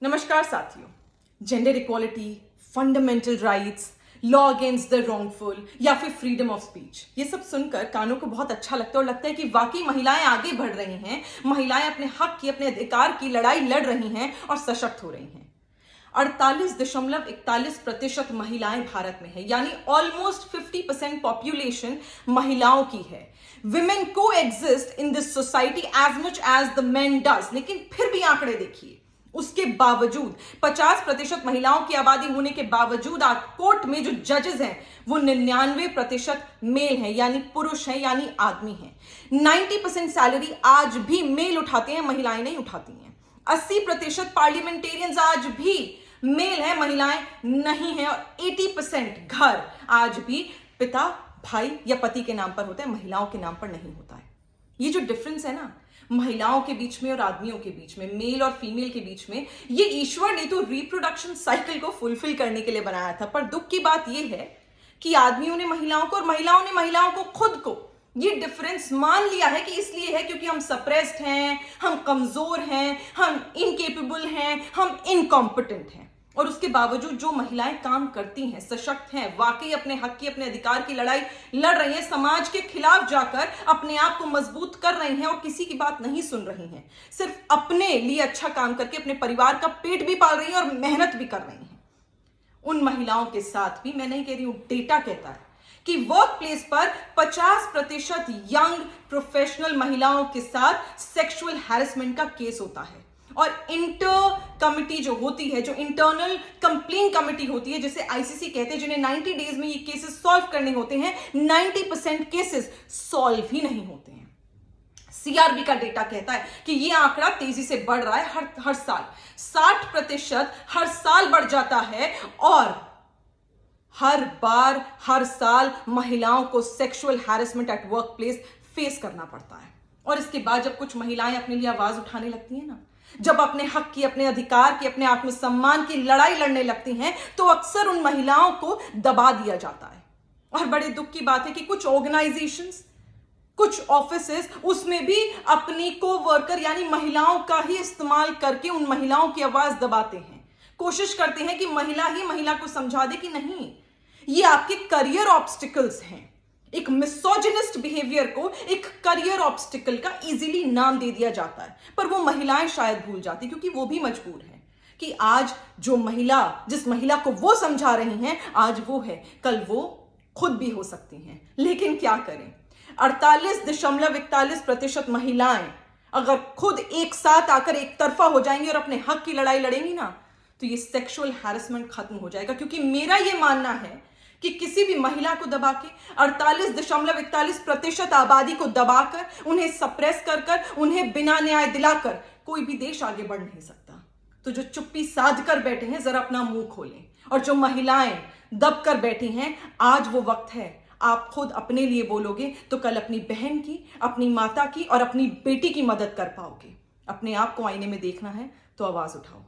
नमस्कार साथियों। Gender equality, fundamental rights, law against the wrongful या फिर फ्रीडम ऑफ स्पीच, ये सब सुनकर कानों को बहुत अच्छा लगता है और लगता है कि वाकई महिलाएं आगे बढ़ रही हैं, महिलाएं अपने हक की, अपने अधिकार की लड़ाई लड़ रही हैं और सशक्त हो रही हैं। 48.41% महिलाएं भारत में है, यानी ऑलमोस्ट 50% पॉपुलेशन महिलाओं की है। विमेन को exist in this society as much as the men does, लेकिन फिर भी आंकड़े देखिए, उसके बावजूद 50% महिलाओं की आबादी होने के बावजूद आज कोर्ट में जो जजेस हैं वो 99% मेल हैं, यानी पुरुष हैं, यानी आदमी हैं। 90% सैलरी आज भी मेल उठाते हैं, महिलाएं नहीं उठाती हैं। 80% पार्लियामेंटेरियंस आज भी मेल है, महिलाएं नहीं है। और 80% घर आज भी पिता, भाई या पति के नाम पर होता है, महिलाओं के नाम पर नहीं होता है। ये जो डिफरेंस है ना महिलाओं के बीच में और आदमियों के बीच में, मेल और फीमेल के बीच में, ये ईश्वर ने तो रिप्रोडक्शन साइकिल को फुलफिल करने के लिए बनाया था। पर दुख की बात ये है कि आदमियों ने महिलाओं को और महिलाओं ने महिलाओं को खुद को ये डिफरेंस मान लिया है कि इसलिए है क्योंकि हम सप्रेस्ड हैं, हम कमजोर हैं, हम इनकेपेबल हैं, हम इनकॉम्पिटेंट हैं। और उसके बावजूद जो महिलाएं काम करती हैं, सशक्त हैं, वाकई अपने हक की, अपने अधिकार की लड़ाई लड़ रही हैं, समाज के खिलाफ जाकर अपने आप को मजबूत कर रही हैं और किसी की बात नहीं सुन रही हैं, सिर्फ अपने लिए अच्छा काम करके अपने परिवार का पेट भी पाल रही हैं और मेहनत भी कर रही हैं। उन महिलाओं के साथ भी, मैं नहीं कह रही हूं, डेटा कहता है कि वर्क प्लेस पर 50% यंग प्रोफेशनल महिलाओं के साथ सेक्सुअल हैरेसमेंट का केस होता है। और इंटर कमिटी जो होती है, जो इंटरनल कंप्लेन कमिटी होती है, जिसे आईसीसी कहते हैं, जिन्हें 90 डेज में ये केसेस सॉल्व करने होते हैं, 90% केसेस सॉल्व ही नहीं होते हैं। सीआरबी का डेटा कहता है कि ये आंकड़ा तेजी से बढ़ रहा है हर साल। 60% हर साल बढ़ जाता है और हर बार, हर साल महिलाओं को sexual harassment at work place face करना पड़ता है। और इसके बाद जब कुछ महिलाएं अपने लिए आवाज उठाने लगती हैं ना, जब अपने हक की, अपने अधिकार की, अपने आत्मसम्मान की लड़ाई लड़ने लगती हैं, तो अक्सर उन महिलाओं को दबा दिया जाता है। और बड़े दुख की बात है कि कुछ ऑर्गेनाइजेशंस, कुछ ऑफिसेस, उसमें भी अपनी को वर्कर यानी महिलाओं का ही इस्तेमाल करके उन महिलाओं की आवाज दबाते हैं। कोशिश करते हैं कि महिला ही महिला को समझा दे कि नहीं, ये आपके करियर ऑब्स्टिकल्स हैं। एक मिसोजिनिस्ट बिहेवियर को एक करियर ऑब्स्टिकल का इजीली नाम दे दिया जाता है, पर वो महिलाएं शायद भूल जाती, क्योंकि वो भी मजबूर है कि आज जो महिला, जिस महिला को वो समझा रही हैं, आज वो है, कल वो खुद भी हो सकती हैं। लेकिन क्या करें, 48.41% महिलाएं अगर खुद एक साथ आकर एक तरफा हो जाएंगी और अपने हक की लड़ाई लड़ेंगी ना, तो ये सेक्सुअल हैरेसमेंट खत्म हो जाएगा। क्योंकि मेरा ये मानना है कि किसी भी महिला को दबा के, 48.41% आबादी को दबाकर, उन्हें सप्रेस कर, उन्हें बिना न्याय दिलाकर कोई भी देश आगे बढ़ नहीं सकता। तो जो चुप्पी साध कर बैठे हैं, जरा अपना मुंह खोलें। और जो महिलाएं दब कर बैठी हैं, आज वो वक्त है, आप खुद अपने लिए बोलोगे तो कल अपनी बहन की, अपनी माता की और अपनी बेटी की मदद कर पाओगे। अपने आप को आईने में देखना है तो आवाज उठाओ।